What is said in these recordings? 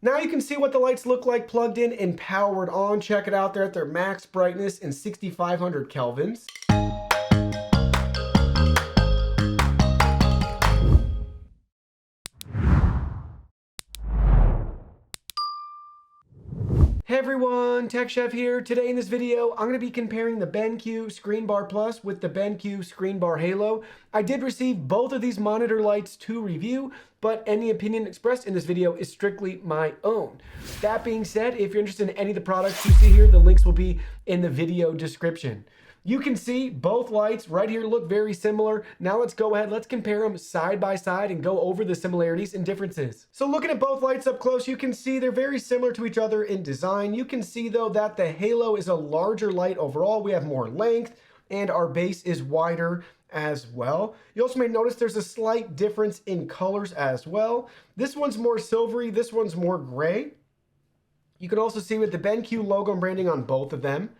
Now you can see what the lights look like plugged in and powered on. Check it out, they're at their max brightness in 6500 kelvins. Hey everyone, Tech Chef here. Today in this video, I'm going to be comparing the BenQ ScreenBar Plus with the BenQ ScreenBar Halo. I did receive both of these monitor lights to review, but any opinion expressed in this video is strictly my own. That being said, if you're interested in any of the products you see here, the links will be in the video description. You can see both lights right here look very similar. Now let's go ahead, let's compare them side by side and go over the similarities and differences. So looking at both lights up close, you can see they're very similar to each other in design. You can see though that the Halo is a larger light overall. We have more length and our base is wider as well. You also may notice there's a slight difference in colors as well. This one's more silvery, this one's more gray. You can also see with the BenQ logo and branding on both of them.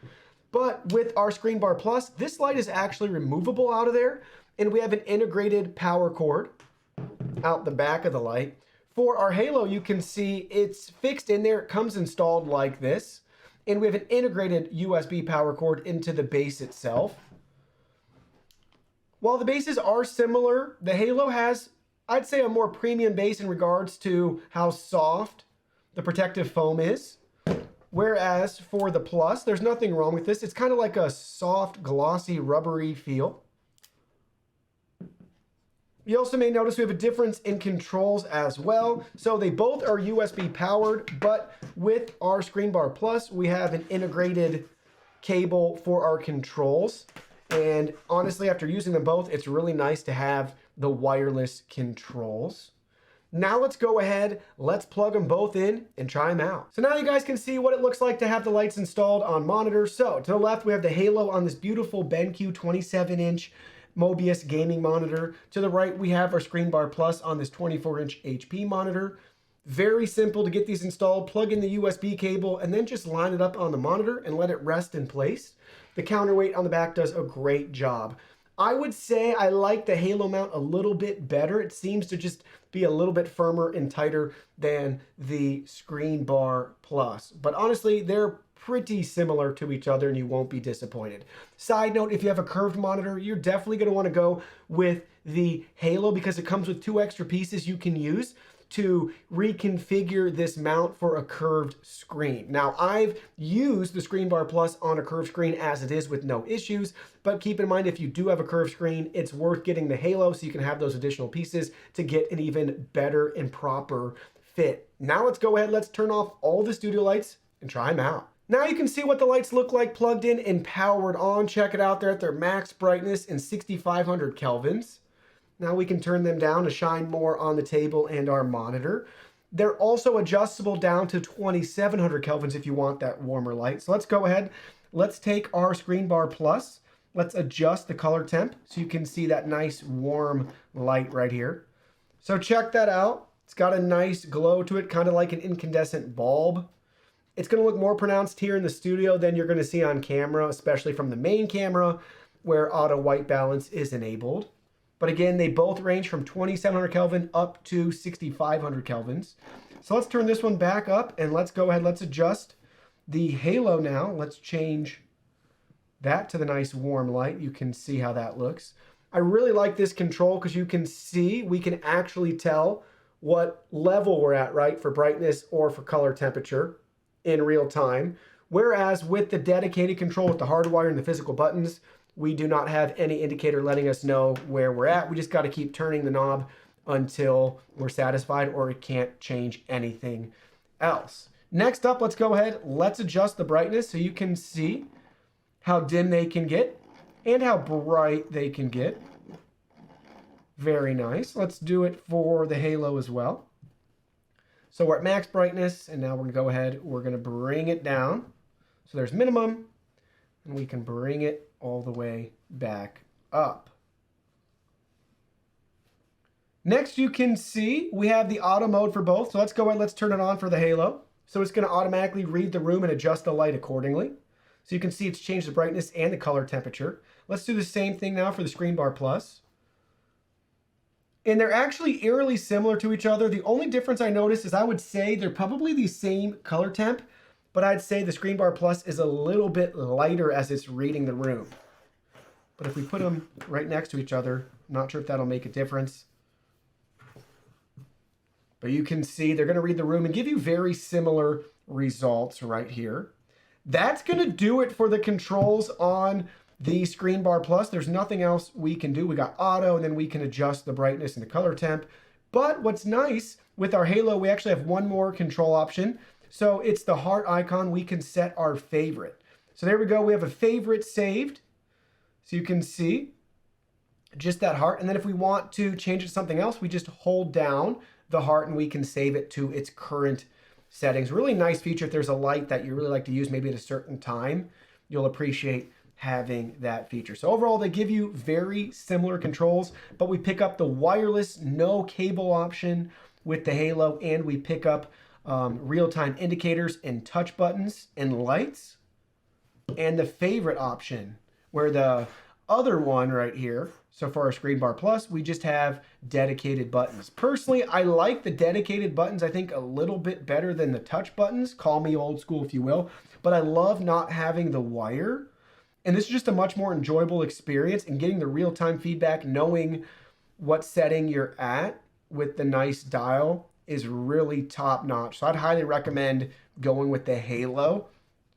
But with our ScreenBar Plus, this light is actually removable out of there, and we have an integrated power cord out the back of the light. For our Halo, you can see it's fixed in there. It comes installed like this, and we have an integrated USB power cord into the base itself. While the bases are similar, the Halo has, I'd say, a more premium base in regards to how soft the protective foam is. Whereas for the Plus, there's nothing wrong with this. It's kind of like a soft, glossy, rubbery feel. You also may notice we have a difference in controls as well. So they both are USB powered, but with our ScreenBar Plus, we have an integrated cable for our controls. And honestly, after using them both, it's really nice to have the wireless controls. Now let's go ahead, let's plug them both in and try them out. So now you guys can see what it looks like to have the lights installed on monitors. So to the left, we have the Halo on this beautiful BenQ 27-inch Mobius gaming monitor. To the right, we have our ScreenBar Plus on this 24-inch HP monitor. Very simple to get these installed. Plug in the USB cable and then just line it up on the monitor and let it rest in place. The counterweight on the back does a great job. I would say I like the Halo mount a little bit better. It seems to just be a little bit firmer and tighter than the ScreenBar Plus. But honestly, they're pretty similar to each other and you won't be disappointed. Side note, if you have a curved monitor, you're definitely going to want to go with the Halo because it comes with 2 extra pieces you can use to reconfigure this mount for a curved screen. Now, I've used the ScreenBar Plus on a curved screen as it is with no issues, but keep in mind if you do have a curved screen, it's worth getting the Halo so you can have those additional pieces to get an even better and proper fit. Now let's go ahead, let's turn off all the studio lights and try them out. Now you can see what the lights look like plugged in and powered on. Check it out, they're at their max brightness in 6500 kelvins. Now we can turn them down to shine more on the table and our monitor. They're also adjustable down to 2700 kelvins if you want that warmer light. So let's go ahead. Let's take our ScreenBar Plus. Let's adjust the color temp so you can see that nice warm light right here. So check that out. It's got a nice glow to it, kind of like an incandescent bulb. It's going to look more pronounced here in the studio than you're going to see on camera, especially from the main camera where auto white balance is enabled. But again, they both range from 2700 Kelvin up to 6500 kelvins. So let's turn this one back up and let's go ahead. Let's adjust the Halo now. Let's change that to the nice warm light. You can see how that looks. I really like this control because you can see, we can actually tell what level we're at, right? For brightness or for color temperature in real time. Whereas with the dedicated control with the hardwire and the physical buttons, we do not have any indicator letting us know where we're at. We just got to keep turning the knob until we're satisfied or it can't change anything else. Next up, let's go ahead. Let's adjust the brightness so you can see how dim they can get and how bright they can get. Very nice. Let's do it for the Halo as well. So we're at max brightness and now we're going to go ahead. We're going to bring it down. So there's minimum and we can bring it all the way back up. Next, you can see we have the auto mode for both. So let's go ahead, let's turn it on for the Halo. So it's going to automatically read the room and adjust the light accordingly. So you can see it's changed the brightness and the color temperature. Let's do the same thing now for the ScreenBar Plus. And they're actually eerily similar to each other. The only difference I noticed is I would say they're probably the same color temp, but I'd say the ScreenBar Plus is a little bit lighter as it's reading the room. But if we put them right next to each other, I'm not sure if that'll make a difference. But you can see they're going to read the room and give you very similar results right here. That's going to do it for the controls on the ScreenBar Plus. There's nothing else we can do. We got auto, and then we can adjust the brightness and the color temp. But what's nice with our Halo, we actually have one more control option. So it's the heart icon. We can set our favorite. So there we go. We have a favorite saved. So you can see just that heart. And then if we want to change it to something else, we just hold down the heart and we can save it to its current settings. Really nice feature. If there's a light that you really like to use maybe at a certain time, you'll appreciate having that feature. So overall, they give you very similar controls, but we pick up the wireless no cable option with the Halo, and we pick up real-time indicators and touch buttons and lights, and the favorite option, where the other one right here, so for our ScreenBar Plus, we just have dedicated buttons. Personally, I like the dedicated buttons, I think, a little bit better than the touch buttons. Call me old school if you will, but I love not having the wire. And this is just a much more enjoyable experience, and getting the real-time feedback, knowing what setting you're at with the nice dial is really top-notch. So I'd highly recommend going with the Halo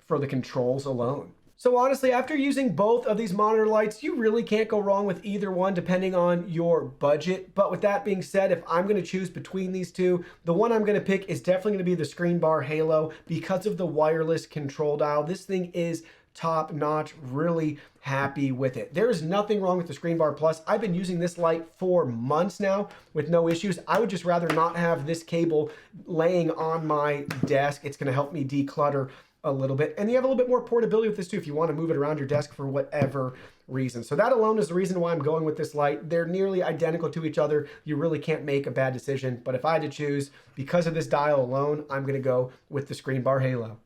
for the controls alone. So honestly, after using both of these monitor lights, you really can't go wrong with either one depending on your budget. But with that being said, if I'm going to choose between these two, the one I'm going to pick is definitely going to be the ScreenBar Halo because of the wireless control dial. This thing is top notch, really happy with it. There is nothing wrong with the ScreenBar Plus. I've been using this light for months now with no issues. I would just rather not have this cable laying on my desk. It's going to help me declutter a little bit. And you have a little bit more portability with this too if you want to move it around your desk for whatever reason. So that alone is the reason why I'm going with this light. They're nearly identical to each other. You really can't make a bad decision. But if I had to choose, because of this dial alone, I'm going to go with the ScreenBar Halo.